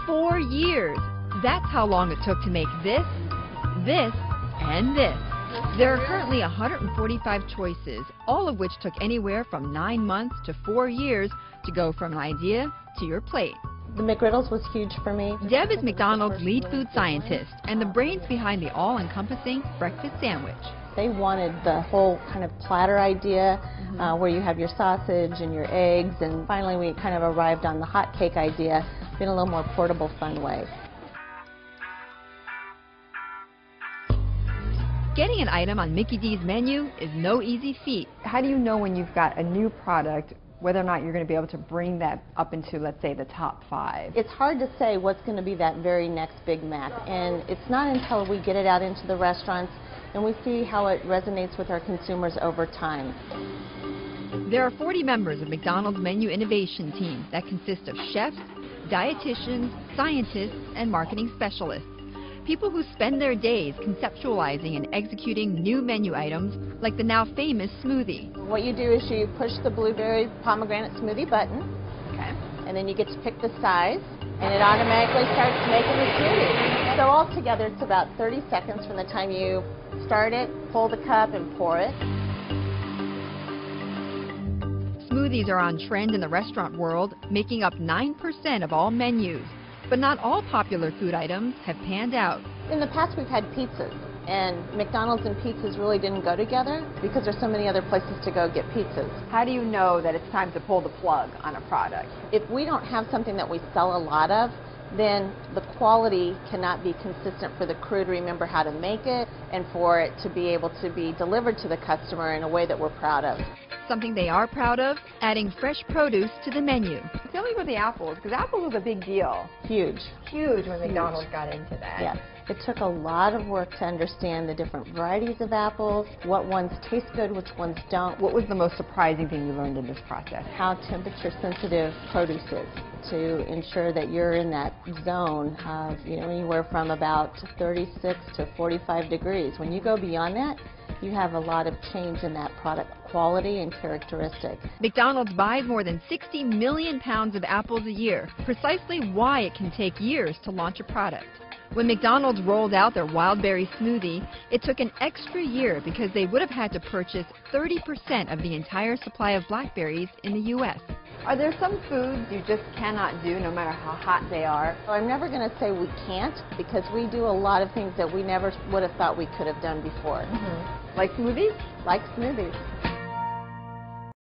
4 years. That's how long it took to make this, this, and this. There are currently 145 choices, all of which took anywhere from 9 months to 4 years to go from an idea to your plate. The McGriddles was huge for me. Deb is McDonald's lead food scientist and the brains behind the all-encompassing breakfast sandwich. They wanted the whole kind of platter idea where you have your sausage and your eggs, and finally we kind of arrived on the hot cake idea in a little more portable, fun way. Getting an item on Mickey D's menu is no easy feat. How do you know when you've got a new product whether or not you're going to be able to bring that up into, let's say, the top 5? It's hard to say what's going to be that very next Big Mac, and it's not until we get it out into the restaurants and we see how it resonates with our consumers over time. There are 40 members of McDonald's menu innovation team that consist of chefs, dietitians, scientists, and marketing specialists. People who spend their days conceptualizing and executing new menu items like the now famous smoothie. What you do is you push the blueberry pomegranate smoothie button, and then you get to pick the size, and it automatically starts making the smoothie. So altogether it's about 30 seconds from the time you start it, pull the cup, and pour it. Smoothies are on trend in the restaurant world, making up 9% of all menus. But not all popular food items have panned out. In the past we've had pizzas, and McDonald's and pizzas really didn't go together because there's so many other places to go get pizzas. How do you know that it's time to pull the plug on a product? If we don't have something that we sell a lot of, then the quality cannot be consistent for the crew to remember how to make it and for it to be able to be delivered to the customer in a way that we're proud of. Something they are proud of, adding fresh produce to the menu. Tell me about the apples, because apples was a big deal. Huge. Huge when McDonald's got into that. Yes. It took a lot of work to understand the different varieties of apples, what ones taste good, which ones don't. What was the most surprising thing you learned in this process? How temperature sensitive produce is, to ensure that you're in that zone of anywhere from about 36 to 45 degrees. When you go beyond that, you have a lot of change in that product quality and characteristic. McDonald's buys more than 60 million pounds of apples a year, precisely why it can take years to launch a product. When McDonald's rolled out their wild berry smoothie, it took an extra year because they would have had to purchase 30% of the entire supply of blackberries in the U.S. Are there some foods you just cannot do no matter how hot they are? So I'm never going to say we can't, because we do a lot of things that we never would have thought we could have done before. Like smoothies? Like smoothies.